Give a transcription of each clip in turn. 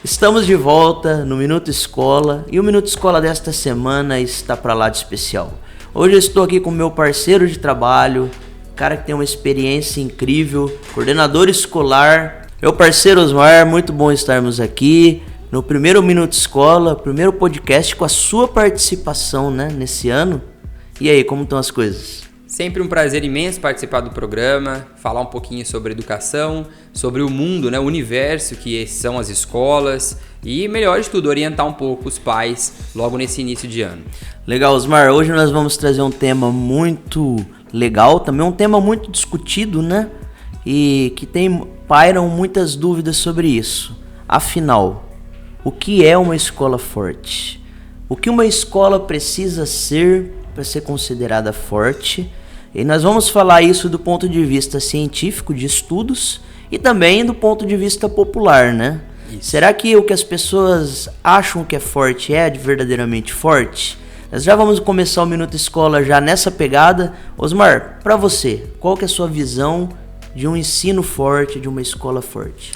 Estamos de volta no Minuto Escola e o Minuto Escola desta semana está para lá de especial. Hoje eu estou aqui com meu parceiro de trabalho, cara que tem uma experiência incrível, coordenador escolar, meu parceiro Osmar. Muito bom estarmos aqui no primeiro Minuto Escola, primeiro podcast com a sua participação, né, nesse ano. E aí, como estão as coisas? Sempre um prazer imenso participar do programa, falar um pouquinho sobre educação, sobre o mundo, né, o universo que são as escolas e, melhor de tudo, orientar um pouco os pais logo nesse início de ano. Legal, Osmar. Hoje nós vamos trazer um tema muito legal, também um tema muito discutido, né? E que pairam muitas dúvidas sobre isso. Afinal, o que é uma escola forte? O que uma escola precisa ser para ser considerada forte? E nós vamos falar isso do ponto de vista científico, de estudos, e também do ponto de vista popular, né? Isso. Será que o que as pessoas acham que é forte é verdadeiramente forte? Nós já vamos começar o Minuto Escola já nessa pegada. Osmar, para você, qual que é a sua visão de um ensino forte, de uma escola forte?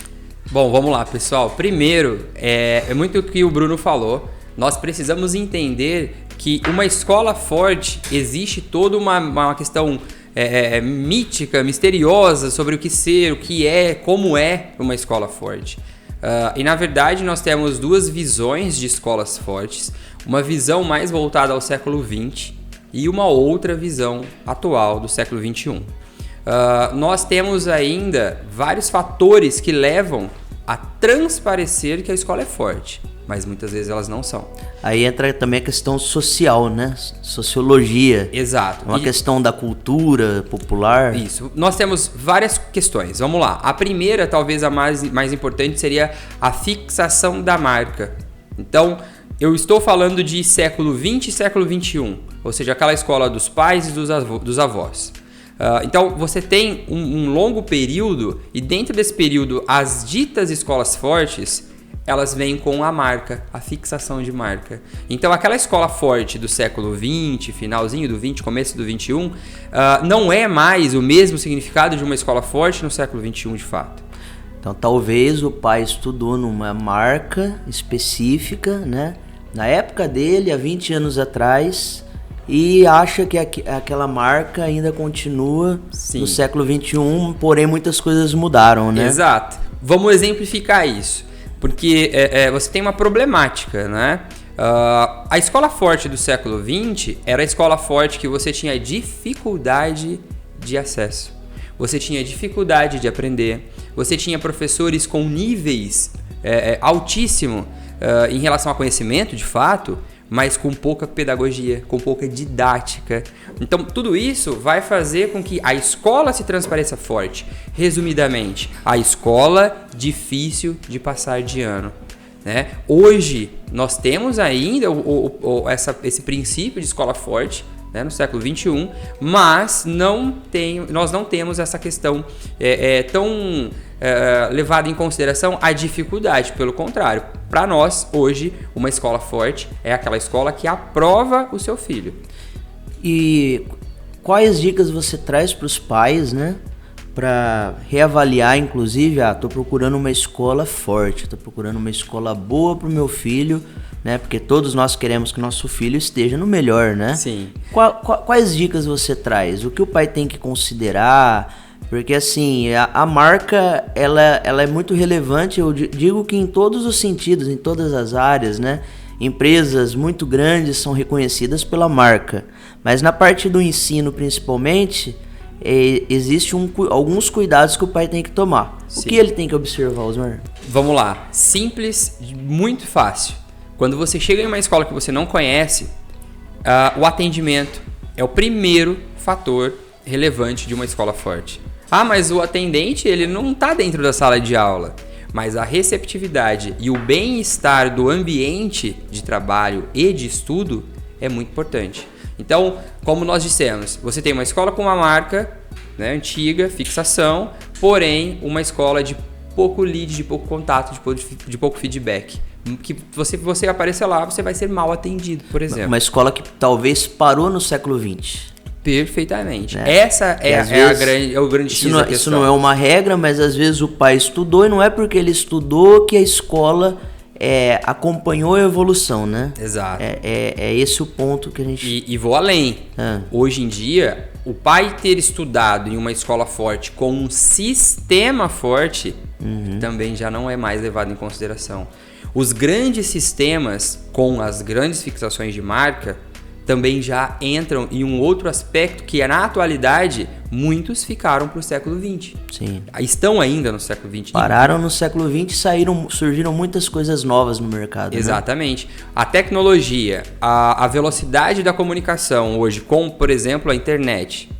Bom, vamos lá, pessoal. Primeiro, é muito o que o Bruno falou. Nós precisamos entender que uma escola forte, existe toda uma questão mítica, misteriosa sobre o que ser, o que é, como é uma escola forte. E na verdade nós temos duas visões de escolas fortes, uma visão mais voltada ao século XX e uma outra visão atual do século XXI. Nós temos ainda vários fatores que levam a transparecer que a escola é forte, mas muitas vezes elas não são. Aí entra também a questão social, né? Sociologia. Exato. Uma questão da cultura popular. Isso. Nós temos várias questões. Vamos lá. A primeira, talvez a mais importante, seria a fixação da marca. Então, eu estou falando de século XX e século XXI, ou seja, aquela escola dos pais e dos avós. Então, você tem um longo período e dentro desse período, as ditas escolas fortes, elas vêm com a marca, a fixação de marca. Então, aquela escola forte do século XX, finalzinho do XX, começo do XXI, não é mais o mesmo significado de uma escola forte no século XXI, de fato. Então, talvez o pai estudou numa marca específica, né? Na época dele, há 20 anos atrás, e acha que aquela marca ainda continua no século XXI, porém muitas coisas mudaram, né? Exato. Vamos exemplificar isso. Porque você tem uma problemática, né? A escola forte do século XX era a escola forte que você tinha dificuldade de acesso. Você tinha dificuldade de aprender. Você tinha professores com níveis altíssimos em relação a conhecimento, de fato, mas com pouca pedagogia, com pouca didática. Então, tudo isso vai fazer com que a escola se transpareça forte. Resumidamente, a escola difícil de passar de ano, né? Hoje, nós temos ainda esse princípio de escola forte, né, no século XXI, mas nós não temos essa questão tão levada em consideração a dificuldade. Pelo contrário, para nós, hoje, uma escola forte é aquela escola que aprova o seu filho. E quais dicas você traz para os pais, né? Para reavaliar, inclusive, estou procurando uma escola forte, estou procurando uma escola boa para o meu filho, né? Porque todos nós queremos que nosso filho esteja no melhor, né? Sim. Quais dicas você traz? O que o pai tem que considerar? Porque assim, a marca, ela é muito relevante, eu digo que em todos os sentidos, em todas as áreas, né? Empresas muito grandes são reconhecidas pela marca, mas na parte do ensino principalmente, existem alguns cuidados que o pai tem que tomar. Sim. O que ele tem que observar, Osmar? Vamos lá, simples, muito fácil. Quando você chega em uma escola que você não conhece, o atendimento é o primeiro fator relevante de uma escola forte. Mas o atendente, ele não está dentro da sala de aula. Mas a receptividade e o bem-estar do ambiente de trabalho e de estudo é muito importante. Então, como nós dissemos, você tem uma escola com uma marca, né, antiga, fixação, porém uma escola de pouco lead, de pouco contato, de pouco feedback. Que você aparecer lá, você vai ser mal atendido, por exemplo. Uma escola que talvez parou no século XX. Perfeitamente. Né? Essa é o grande X da questão. Isso não é uma regra, mas às vezes o pai estudou e não é porque ele estudou que a escola acompanhou a evolução, né? Exato. É esse o ponto que a gente... E vou além. Hoje em dia, o pai ter estudado em uma escola forte com um sistema forte também já não é mais levado em consideração. Os grandes sistemas com as grandes fixações de marca também já entram em um outro aspecto que na atualidade muitos ficaram para o século XX. Sim. Estão ainda no século XX. Pararam no século XX e surgiram muitas coisas novas no mercado. Exatamente. Né? A tecnologia, a velocidade da comunicação hoje, com, por exemplo, a internet,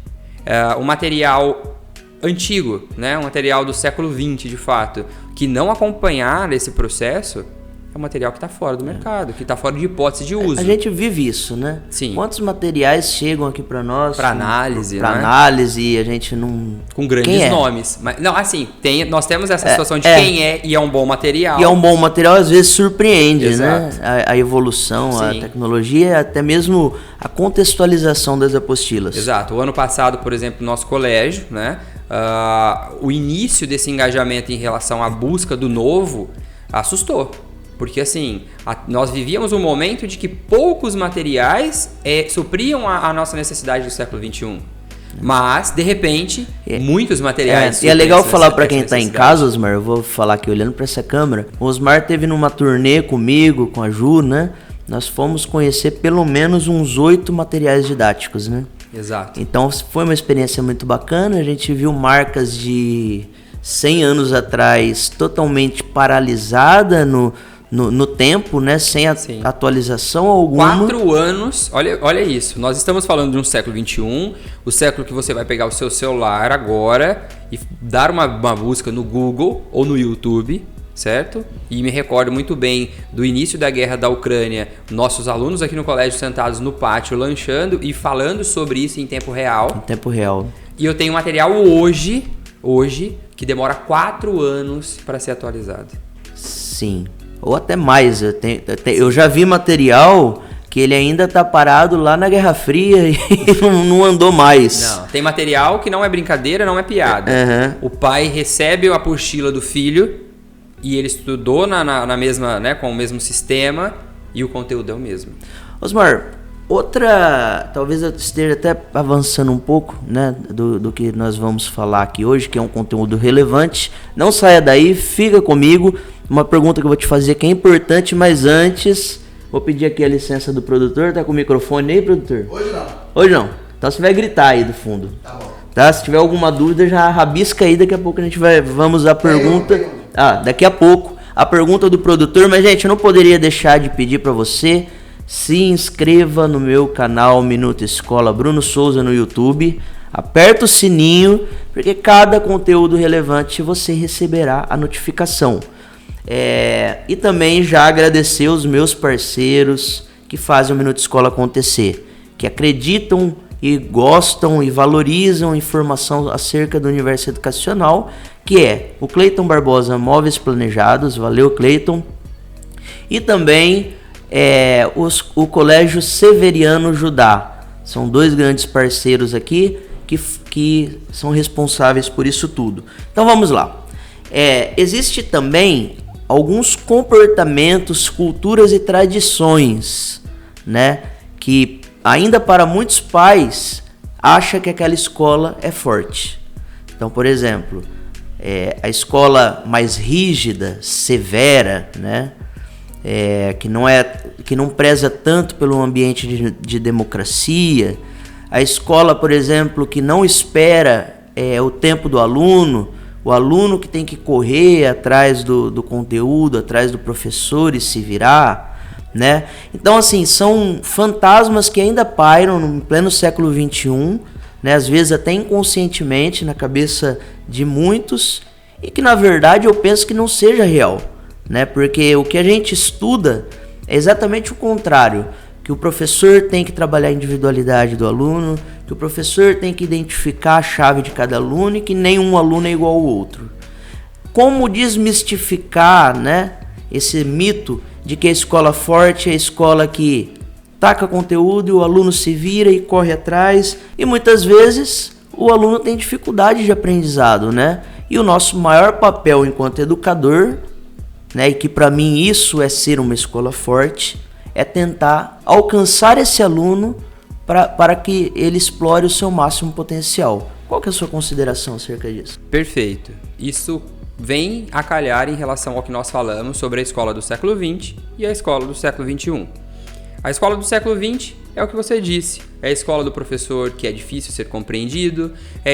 o material antigo, né? Um material do século XX, de fato, que não acompanhar esse processo... É um material que está fora do mercado, que está fora de hipótese de uso. A gente vive isso, né? Sim. Quantos materiais chegam aqui para nós? Para análise, Para análise, e a gente não... Com grandes nomes. Mas, não, assim, nós temos essa situação de quem é e é um bom material. E é um bom material, às vezes surpreende, Exato. né? A evolução, Sim. a tecnologia, até mesmo a contextualização das apostilas. Exato. O ano passado, por exemplo, no nosso colégio, né? O início desse engajamento em relação à busca do novo assustou. Porque assim, nós vivíamos um momento de que poucos materiais supriam a nossa necessidade do século XXI. Mas, de repente, muitos materiais... E é legal falar para quem está em casa, Osmar, eu vou falar aqui olhando para essa câmera. O Osmar teve numa turnê comigo, com a Ju, né? Nós fomos conhecer pelo menos uns 8 materiais didáticos, né? Exato. Então foi uma experiência muito bacana, a gente viu marcas de 100 anos atrás totalmente paralisada no tempo, né? Sem atualização alguma. 4 anos, olha isso. Nós estamos falando de um século XXI, o século que você vai pegar o seu celular agora e dar uma busca no Google ou no YouTube, certo? E me recordo muito bem do início da guerra da Ucrânia, nossos alunos aqui no colégio sentados no pátio lanchando e falando sobre isso em tempo real. Em tempo real. E eu tenho material hoje, que demora 4 anos para ser atualizado. Sim. Ou até mais. Eu já vi material que ele ainda tá parado lá na Guerra Fria e não andou mais. Não, tem material que não é brincadeira, não é piada. O pai recebe a apostila do filho e ele estudou na mesma, né, com o mesmo sistema e o conteúdo é o mesmo. Osmar, talvez eu esteja até avançando um pouco, né, do que nós vamos falar aqui hoje, que é um conteúdo relevante. Não saia daí, fica comigo. Uma pergunta que eu vou te fazer que é importante, mas antes, vou pedir aqui a licença do produtor. Tá com o microfone aí, produtor? Hoje não. Então você vai gritar aí do fundo. Tá bom. Tá? Se tiver alguma dúvida, já rabisca aí, daqui a pouco a gente vamos à pergunta. Daqui a pouco, a pergunta do produtor. Mas, gente, eu não poderia deixar de pedir para você se inscreva no meu canal Minuto Escola Bruno Souza no YouTube. Aperta o sininho, porque cada conteúdo relevante você receberá a notificação. E também já agradecer os meus parceiros que fazem o Minuto Escola acontecer, que acreditam e gostam e valorizam informação acerca do universo educacional, que é o Cleiton Barbosa Móveis Planejados, valeu Cleiton, e também o Colégio Severiano Judá. São 2 grandes parceiros aqui que são responsáveis por isso tudo. Então vamos lá. Existe também alguns comportamentos, culturas e tradições, né, que ainda para muitos pais acha que aquela escola é forte. Então, por exemplo, a escola mais rígida, severa, né, que não preza tanto pelo ambiente de democracia, a escola, por exemplo, que não espera o tempo do aluno, o aluno que tem que correr atrás do conteúdo, atrás do professor e se virar, né? Então, assim, são fantasmas que ainda pairam no pleno século XXI, né? Às vezes até inconscientemente na cabeça de muitos, e que na verdade eu penso que não seja real, né? Porque o que a gente estuda é exatamente o contrário, que o professor tem que trabalhar a individualidade do aluno, que o professor tem que identificar a chave de cada aluno e que nenhum aluno é igual ao outro. Como desmistificar, né, esse mito de que a escola forte é a escola que taca conteúdo e o aluno se vira e corre atrás, e muitas vezes o aluno tem dificuldade de aprendizado, né? E o nosso maior papel enquanto educador né? E que para mim isso é ser uma escola forte, é tentar alcançar esse aluno para que ele explore o seu máximo potencial. Qual que é a sua consideração acerca disso? Perfeito. Isso vem a calhar em relação ao que nós falamos sobre a escola do século XX e a escola do século XXI. A escola do século XX é o que você disse, é a escola do professor que é difícil ser compreendido, é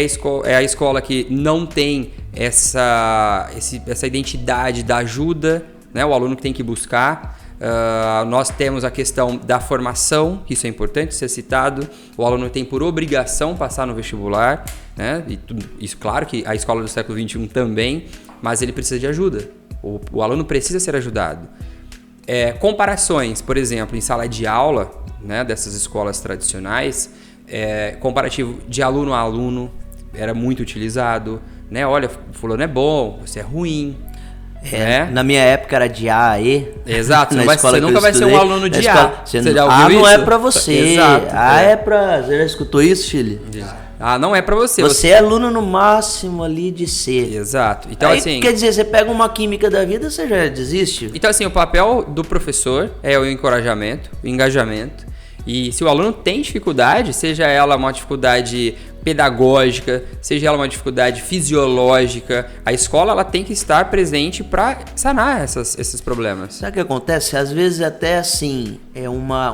a escola que não tem essa identidade da ajuda, né? O aluno que tem que buscar. Nós temos a questão da formação, que isso é importante ser citado. O aluno tem por obrigação passar no vestibular, né? E isso, claro que a escola do século XXI também, mas ele precisa de ajuda. O aluno precisa ser ajudado. Comparações, por exemplo, em sala de aula, né, dessas escolas tradicionais, comparativo de aluno a aluno era muito utilizado, né? Olha, fulano é bom, você é ruim. Na minha época era de A a E. Exato, você nunca vai ser um aluno de A. Você já ouviu isso? Não é pra você. Exato, A é pra... Você já escutou isso, Chile? Não é pra você. Você é aluno no máximo ali de C. Exato. Então, aí, assim, quer dizer, você pega uma química da vida, você já desiste? Então, assim, o papel do professor é o encorajamento, o engajamento. E se o aluno tem dificuldade, seja ela uma dificuldade pedagógica, seja ela uma dificuldade fisiológica, a escola ela tem que estar presente para sanar esses problemas. Sabe o que acontece? Às vezes até assim,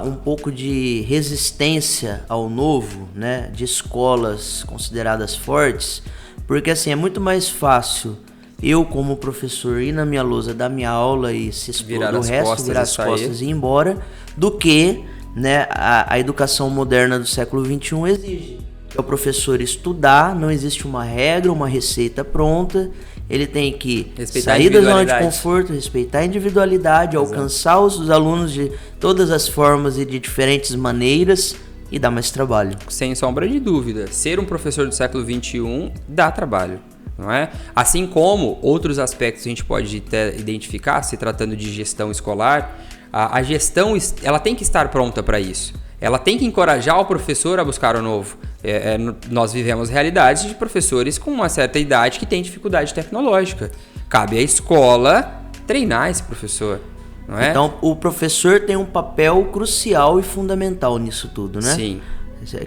um pouco de resistência ao novo, né? De escolas consideradas fortes, porque assim, é muito mais fácil eu como professor ir na minha lousa, dar minha aula e se explorar o resto, virar as costas e ir embora, do que, né, a educação moderna do século XXI exige. É o professor estudar, não existe uma regra, uma receita pronta, ele tem que sair da zona de conforto, respeitar a individualidade, alcançar os alunos de todas as formas e de diferentes maneiras e dar mais trabalho. Sem sombra de dúvida, ser um professor do século XXI dá trabalho. Não é? Assim como outros aspectos a gente pode identificar, se tratando de gestão escolar, a gestão ela tem que estar pronta para isso. Ela tem que encorajar o professor a buscar o novo. Nós vivemos realidades de professores com uma certa idade que têm dificuldade tecnológica. Cabe à escola treinar esse professor. Não é? Então, o professor tem um papel crucial e fundamental nisso tudo, né? Sim.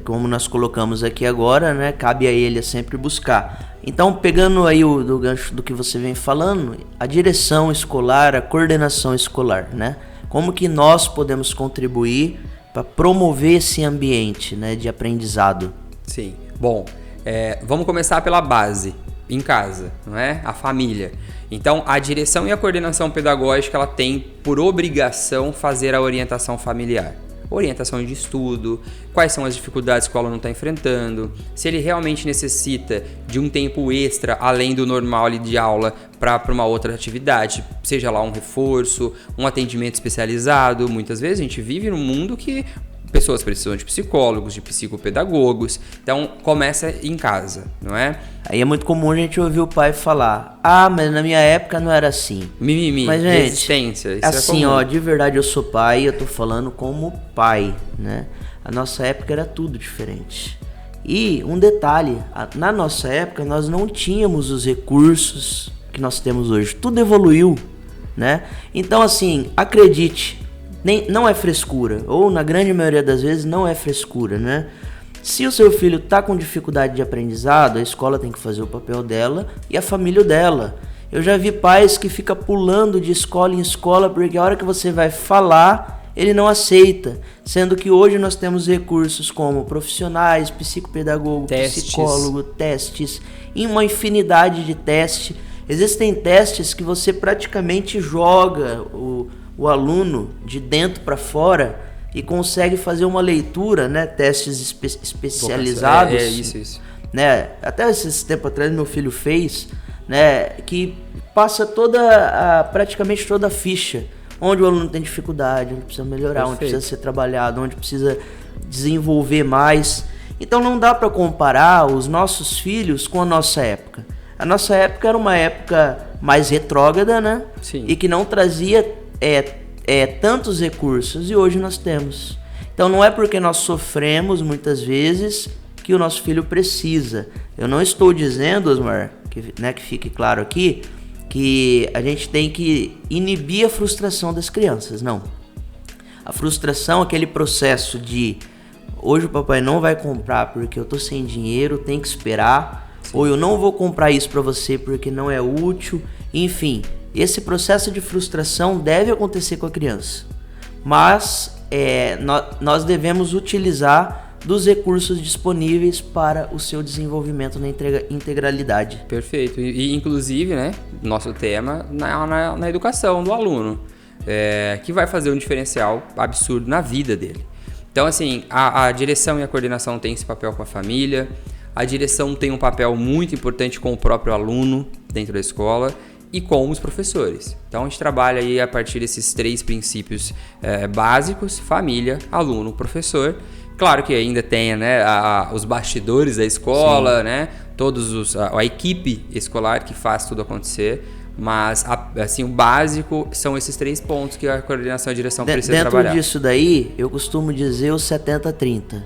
Como nós colocamos aqui agora, né? Cabe a ele sempre buscar. Então, pegando aí do gancho do que você vem falando, a direção escolar, a coordenação escolar, né? Como que nós podemos contribuir para promover esse ambiente, né, de aprendizado? Sim. Bom, vamos começar pela base, em casa, não é? A família. Então, a direção e a coordenação pedagógica, ela tem por obrigação fazer a orientação familiar. Orientação de estudo, quais são as dificuldades que o aluno está enfrentando, se ele realmente necessita de um tempo extra, além do normal ali de aula, para uma outra atividade, seja lá um reforço, um atendimento especializado. Muitas vezes a gente vive num mundo que pessoas precisam de psicólogos, de psicopedagogos, então começa em casa, não é? Aí é muito comum a gente ouvir o pai falar: mas na minha época não era assim. Mimimi, mas, gente, resistência, isso assim, de verdade eu sou pai, eu tô falando como pai, né? A nossa época era tudo diferente. E um detalhe, na nossa época nós não tínhamos os recursos que nós temos hoje, tudo evoluiu, né? Então assim, acredite, não é frescura, ou na grande maioria das vezes não é frescura, né? Se o seu filho está com dificuldade de aprendizado, a escola tem que fazer o papel dela e a família dela. Eu já vi pais que ficam pulando de escola em escola porque a hora que você vai falar, ele não aceita. Sendo que hoje nós temos recursos como profissionais, psicopedagogo, psicólogo, testes, e uma infinidade de testes. Existem testes que você praticamente joga o aluno de dentro para fora e consegue fazer uma leitura, né? Testes especializados. Isso. Né? Até esses tempos atrás meu filho fez, né? Que passa praticamente toda a ficha. Onde o aluno tem dificuldade, onde precisa melhorar, Perfeito. Onde precisa ser trabalhado, onde precisa desenvolver mais. Então não dá para comparar os nossos filhos com a nossa época. A nossa época era uma época mais retrógrada, né? Sim. E que não trazia tantos recursos, e hoje nós temos. Então não é porque nós sofremos muitas vezes que o nosso filho precisa. Eu não estou dizendo, Osmar, que fique claro aqui, que a gente tem que inibir a frustração das crianças. Não. A frustração, aquele processo de hoje o papai não vai comprar porque eu tô sem dinheiro, tem que esperar. Sim. Ou eu não vou comprar isso para você porque não é útil. Enfim, esse processo de frustração deve acontecer com a criança. Mas nós devemos utilizar dos recursos disponíveis para o seu desenvolvimento na integralidade. Perfeito. E inclusive, né, nosso tema na educação do aluno, que vai fazer um diferencial absurdo na vida dele. Então, assim, a direção e a coordenação têm esse papel com a família, a direção tem um papel muito importante com o próprio aluno dentro da escola e com os professores. Então, a gente trabalha aí a partir desses 3 princípios básicos: família, aluno, professor. Claro que ainda tem, né, os bastidores da escola, sim, né, a equipe escolar que faz tudo acontecer, mas assim, o básico são esses 3 pontos que a coordenação e a direção precisa trabalhar. Dentro disso daí, eu costumo dizer o 70-30.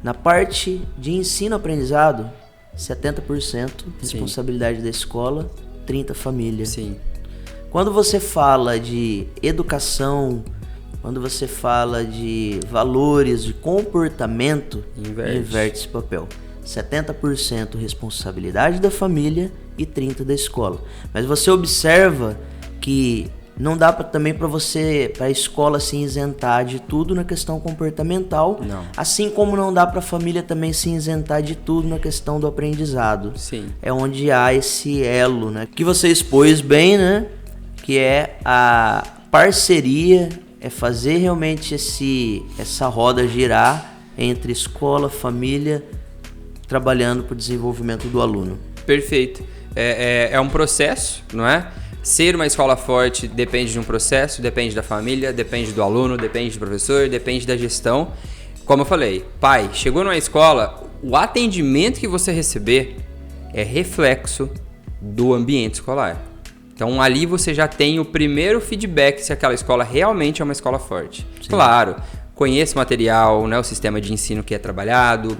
Na parte de ensino-aprendizado, 70% responsabilidade da escola, 30% família. Sim. Quando você fala de educação, quando você fala de valores, de comportamento, inverte esse papel. 70% responsabilidade da família e 30% da escola. Mas você observa que não dá também para a escola se isentar de tudo na questão comportamental, não. Assim como não dá para a família também se isentar de tudo na questão do aprendizado. Sim. É onde há esse elo, né, que você expôs bem, né, que é a parceria, é fazer realmente essa roda girar entre escola, família, trabalhando para o desenvolvimento do aluno. Perfeito. É um processo, não é? Ser uma escola forte depende de um processo, depende da família, depende do aluno, depende do professor, depende da gestão. Como eu falei, pai, chegou numa escola, o atendimento que você receber é reflexo do ambiente escolar. Então ali você já tem o primeiro feedback se aquela escola realmente é uma escola forte. Sim. Claro, conheça o material, né, o sistema de ensino que é trabalhado,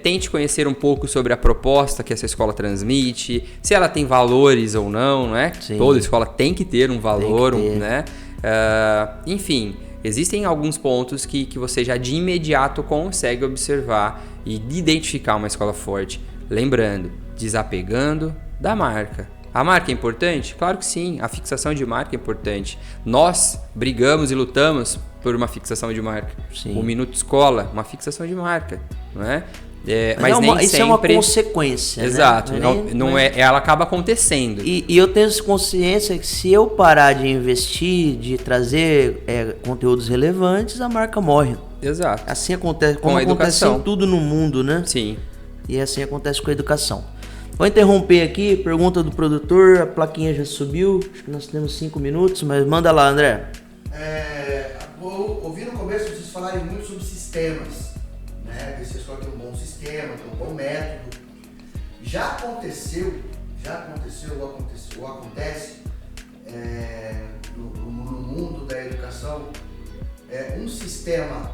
tente conhecer um pouco sobre a proposta que essa escola transmite, se ela tem valores ou não, né? Sim. Toda escola tem que ter um valor, né? Enfim, existem alguns pontos que você já de imediato consegue observar e identificar uma escola forte. Lembrando, desapegando da marca. A marca é importante? Claro que sim, a fixação de marca é importante. Nós brigamos e lutamos por uma fixação de marca. Sim. O Minuto Escola, uma fixação de marca, não é? Mas nem isso sempre... é uma consequência. Exato, né? Ela acaba acontecendo. E eu tenho essa consciência que se eu parar de investir, de trazer conteúdos relevantes, a marca morre. Exato. Assim acontece, como acontece em tudo no mundo, né? Sim. E assim acontece com a educação. Vou interromper aqui, pergunta do produtor, a plaquinha já subiu, acho que nós temos 5 minutos, mas manda lá, André. Ouvi no começo vocês falarem muito sobre sistemas, né? Esse escola tem um bom sistema, tem um bom método. Já aconteceu ou acontece no mundo da educação um sistema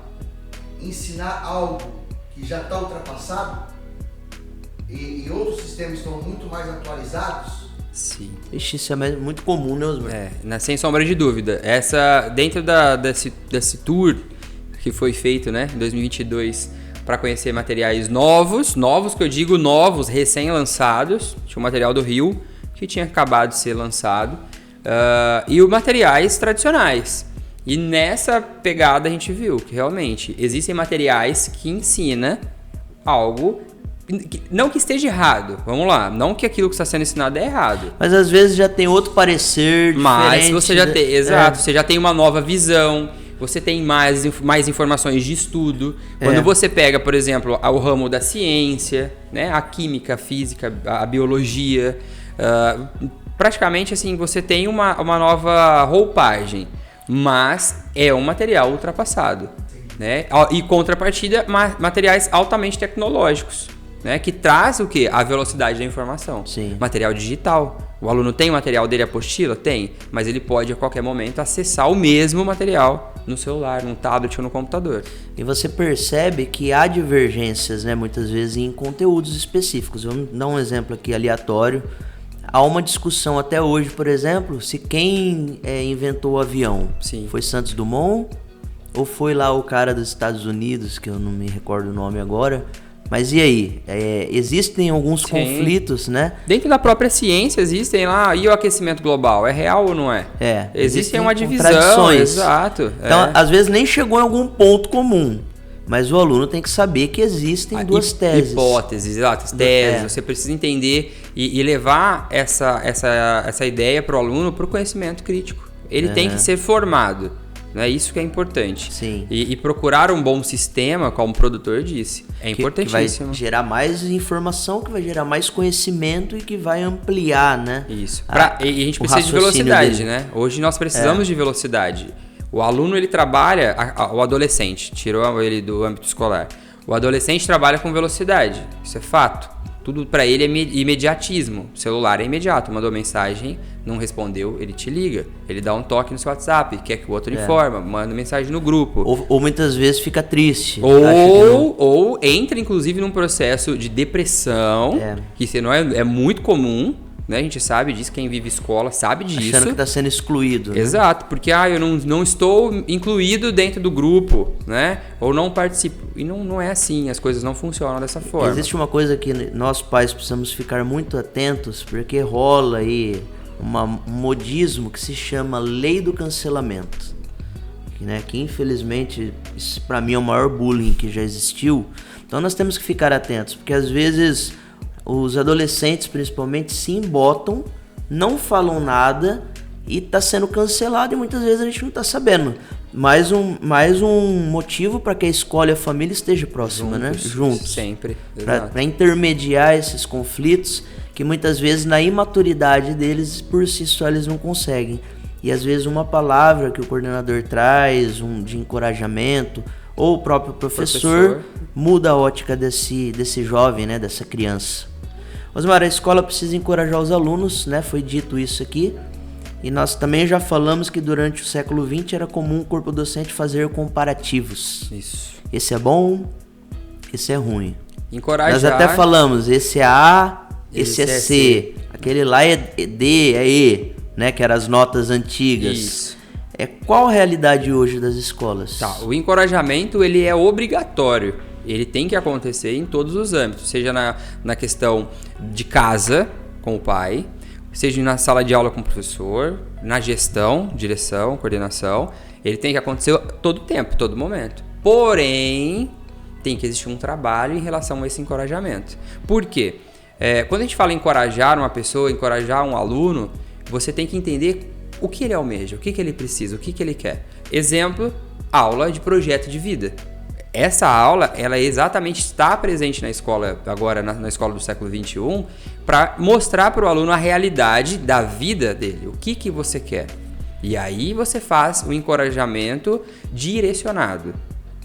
ensinar algo que já está ultrapassado? E outros sistemas estão muito mais atualizados? Sim. Ixi, isso é muito comum, né, Osmar? Sem sombra de dúvida. Dentro desse tour que foi feito, né, em 2022, para conhecer materiais novos que eu digo novos, recém-lançados. Tinha o material do Rio, que tinha acabado de ser lançado, e os materiais tradicionais. E nessa pegada a gente viu que realmente existem materiais que ensinam algo... Não que esteja errado, vamos lá, não que aquilo que está sendo ensinado é errado. Mas às vezes já tem outro parecer mas diferente. Você já tem, exato, você já tem uma nova visão, você tem mais informações de estudo. Quando você pega, por exemplo, o ramo da ciência, né, a química, a física, a biologia, praticamente assim, você tem uma nova roupagem, mas é um material ultrapassado, né? E contrapartida, materiais altamente tecnológicos. Né, que traz o quê? A velocidade da informação. Sim. Material digital. O aluno tem o material dele, apostila? Tem. Mas ele pode, a qualquer momento, acessar o mesmo material no celular, no tablet ou no computador. E você percebe que há divergências, né, muitas vezes, em conteúdos específicos. Vamos dar um exemplo aqui aleatório. há uma discussão até hoje, por exemplo, se quem inventou o avião Sim. foi Santos Dumont ou foi lá o cara dos Estados Unidos, que eu não me recordo o nome agora. Mas e aí? Existem alguns conflitos, né? Dentro da própria ciência existem lá, e o aquecimento global, é real ou não é? Existem uma divisão, contradições. Exato. Então, às vezes nem chegou em algum ponto comum, mas o aluno tem que saber que existem duas teses. Hipóteses, exato, teses. Você precisa entender e levar essa ideia para o aluno para o conhecimento crítico. Ele tem que ser formado. É isso que é importante. Sim. E procurar um bom sistema, como o produtor disse, é importantíssimo. Que vai gerar mais informação, que vai gerar mais conhecimento e que vai ampliar, né? Isso. E a gente precisa de velocidade, né? Hoje nós precisamos de velocidade. O aluno, ele trabalha, o adolescente, tirou ele do âmbito escolar. O adolescente trabalha com velocidade, isso é fato. Tudo para ele é imediatismo. O celular é imediato. Mandou mensagem, não respondeu, ele te liga. Ele dá um toque no seu WhatsApp, quer que o outro informa, manda mensagem no grupo. Ou muitas vezes fica triste. Ou entra, inclusive, num processo de depressão, que isso não é muito comum. Né? A gente sabe disso, quem vive escola sabe disso. Achando que está sendo excluído. Né? Exato, porque eu não estou incluído dentro do grupo, né? Ou não participo. E não é assim, as coisas não funcionam dessa forma. Existe uma coisa que nós pais precisamos ficar muito atentos, porque rola aí um modismo que se chama lei do cancelamento. Que infelizmente, isso para mim é o maior bullying que já existiu. Então nós temos que ficar atentos, porque às vezes os adolescentes principalmente se embotam, não falam nada e está sendo cancelado e muitas vezes a gente não está sabendo. Mais um motivo para que a escola e a família estejam próximas, né? Juntos. Sempre. Para intermediar esses conflitos que muitas vezes na imaturidade deles por si só eles não conseguem. E às vezes uma palavra que o coordenador traz, de encorajamento, ou o próprio professor muda a ótica desse jovem, né? Dessa criança. Osmar, a escola precisa encorajar os alunos, né? Foi dito isso aqui. E nós também já falamos que durante o século XX era comum o corpo docente fazer comparativos. Isso. Esse é bom, esse é ruim. Encorajar. Nós até falamos, esse é A, esse é C. Aquele lá é D, é E, né? Que eram as notas antigas. Isso. Qual a realidade hoje das escolas? O encorajamento, ele é obrigatório. Ele tem que acontecer em todos os âmbitos, seja na questão de casa, com o pai, seja na sala de aula com o professor, na gestão, direção, coordenação. Ele tem que acontecer todo tempo, todo momento. Porém, tem que existir um trabalho em relação a esse encorajamento. Por quê? Quando a gente fala em encorajar uma pessoa, encorajar um aluno, você tem que entender o que ele almeja, o que ele precisa, o que ele quer. Exemplo, aula de projeto de vida. Essa aula, ela exatamente está presente na escola, agora na escola do século XXI, para mostrar para o aluno a realidade da vida dele, o que você quer. E aí você faz o encorajamento direcionado.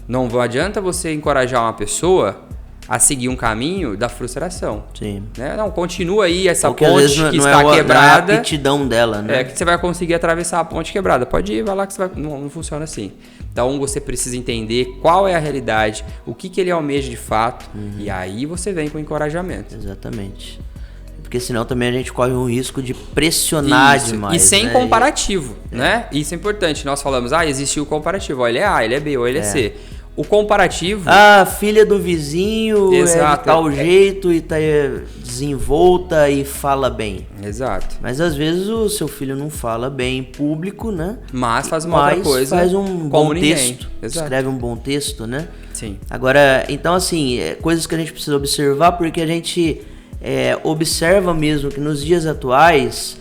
Não adianta você encorajar uma pessoa a seguir um caminho da frustração. Sim. Né? Não, continua aí essa porque ponte que está quebrada. Não é a aptidão dela, né? Que você vai conseguir atravessar a ponte quebrada. Pode ir, vai lá que você vai... Não funciona assim. Então você precisa entender qual é a realidade, o que ele almeja de fato, e aí você vem com encorajamento. Exatamente. Porque senão também a gente corre o risco de pressionar demais. E sem comparativo, né? Isso é importante. Nós falamos, existe o comparativo. Ó, ele é A, ele é B, ou ele é C. O comparativo... filha do vizinho é de tal jeito e tá desenvolta e fala bem. Exato. Mas às vezes o seu filho não fala bem em público, né? Mas faz uma outra coisa. Faz um bom texto. Exato. Escreve um bom texto, né? Sim. Agora, então assim, coisas que a gente precisa observar, porque a gente observa mesmo que nos dias atuais,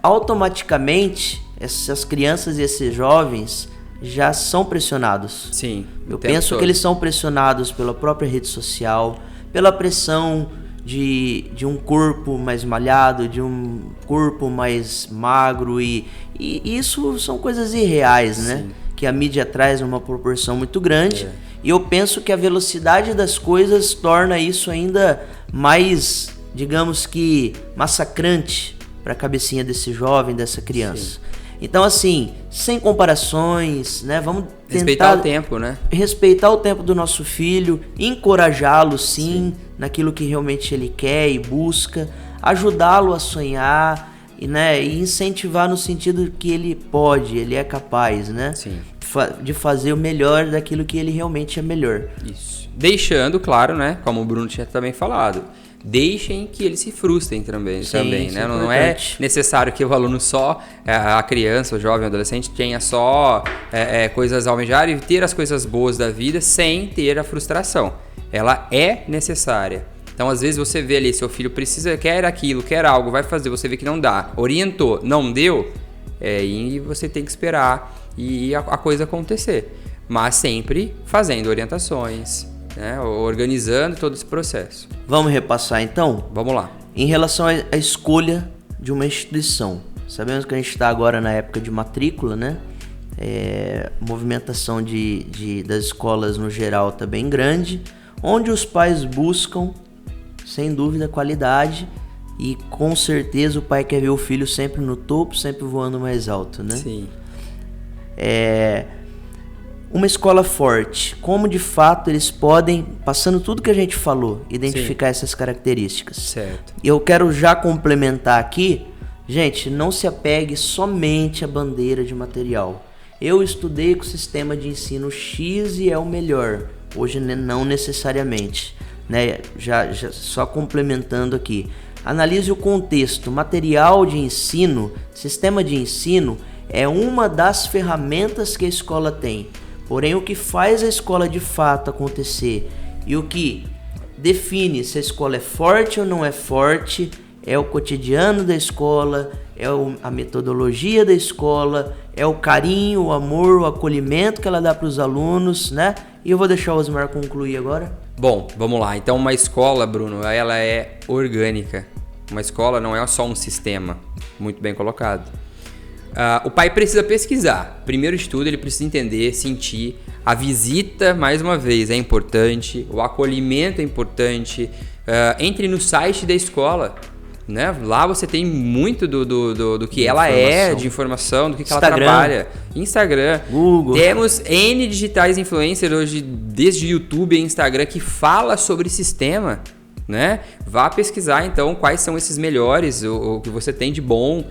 automaticamente, essas crianças e esses jovens já são pressionados. Sim. Eu penso que eles são pressionados pela própria rede social, pela pressão de um corpo mais malhado, de um corpo mais magro e isso são coisas irreais, né? Que a mídia traz numa proporção muito grande. E eu penso que a velocidade das coisas torna isso ainda mais, digamos que, massacrante para a cabecinha desse jovem, dessa criança. Então, assim, sem comparações, né? Vamos tentar Respeitar o tempo, né? respeitar o tempo do nosso filho, encorajá-lo sim naquilo que realmente ele quer e busca, ajudá-lo a sonhar e, né, e incentivar no sentido que ele pode, ele é capaz, né? Sim. De fazer o melhor daquilo que ele realmente é melhor. Isso. Deixando, claro, né? Como o Bruno tinha também falado, deixem que eles se frustrem também, né? Não é necessário que o aluno só, a criança, o jovem, o adolescente, tenha só coisas a almejar e ter as coisas boas da vida sem ter a frustração. Ela é necessária. Então, às vezes, você vê ali, seu filho quer aquilo, quer algo, vai fazer, você vê que não dá, orientou, não deu, e você tem que esperar e a coisa acontecer. Mas sempre fazendo orientações, né? Organizando todo esse processo. Vamos repassar então? Vamos lá. Em relação à escolha de uma instituição, sabemos que a gente está agora na época de matrícula, né? Movimentação das escolas no geral está bem grande, onde os pais buscam, sem dúvida, qualidade e com certeza o pai quer ver o filho sempre no topo, sempre voando mais alto, né? Sim. Uma escola forte, como de fato eles podem, passando tudo que a gente falou, identificar essas características. Certo. E eu quero já complementar aqui, gente, não se apegue somente à bandeira de material. Eu estudei com o sistema de ensino X e é o melhor, hoje não necessariamente, né? Já só complementando aqui. Analise o contexto, material de ensino, sistema de ensino é uma das ferramentas que a escola tem. Porém, o que faz a escola de fato acontecer e o que define se a escola é forte ou não é forte é o cotidiano da escola, a metodologia da escola, é o carinho, o amor, o acolhimento que ela dá para os alunos, né? E eu vou deixar o Osmar concluir agora. Bom, vamos lá. Então, uma escola, Bruno, ela é orgânica. Uma escola não é só um sistema. Muito bem colocado. O pai precisa pesquisar. Primeiro de tudo, ele precisa entender, sentir. A visita, mais uma vez, é importante. O acolhimento é importante. Entre no site da escola, né? Lá você tem muito do que ela é, de informação, do que ela trabalha. Instagram, Google. Temos N digitais influencers hoje, desde YouTube e Instagram, que fala sobre sistema, né? Vá pesquisar, então, quais são esses melhores, o que você tem de bom.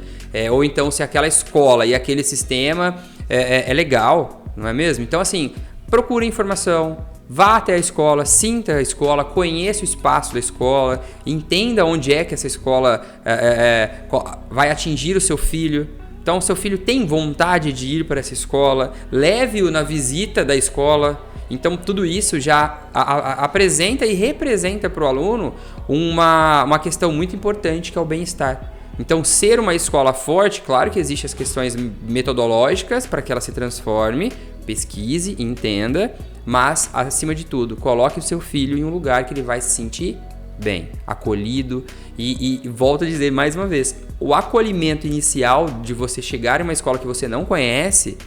Ou então se aquela escola e aquele sistema é legal, não é mesmo? Então, assim, procure informação, vá até a escola, sinta a escola, conheça o espaço da escola, entenda onde é que essa escola vai atingir o seu filho. Então, seu filho tem vontade de ir para essa escola, leve-o na visita da escola. Então, tudo isso já apresenta e representa para o aluno uma questão muito importante, que é o bem-estar. Então, ser uma escola forte, claro que existem as questões metodológicas para que ela se transforme, pesquise, entenda, mas, acima de tudo, coloque o seu filho em um lugar que ele vai se sentir bem, acolhido. E volto a dizer mais uma vez, o acolhimento inicial de você chegar em uma escola que você não conhece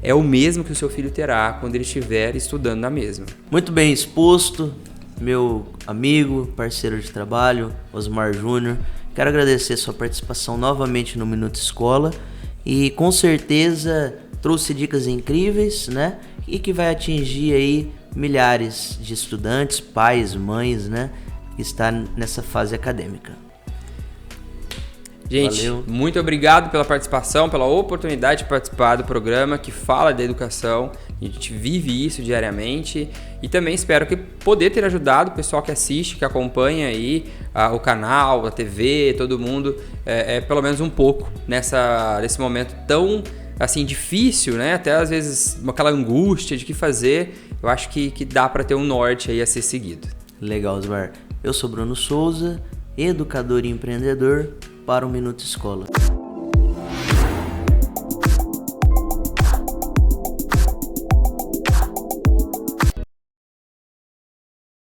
é o mesmo que o seu filho terá quando ele estiver estudando na mesma. Muito bem exposto, meu amigo, parceiro de trabalho, Osmar Júnior. Quero agradecer sua participação novamente no Minuto Escola e com certeza trouxe dicas incríveis, né? E que vai atingir aí milhares de estudantes, pais, mães, né? Que está nessa fase acadêmica. Gente, valeu. Muito obrigado pela participação, pela oportunidade de participar do programa que fala da educação. A gente vive isso diariamente e também espero que poder ter ajudado o pessoal que assiste, que acompanha aí o canal, a TV, todo mundo, pelo menos um pouco nesse momento tão assim difícil, né? Até às vezes aquela angústia de que fazer. Eu acho que dá para ter um norte aí a ser seguido. Legal, Osmar. Eu sou Bruno Souza, educador e empreendedor para o Minuto Escola.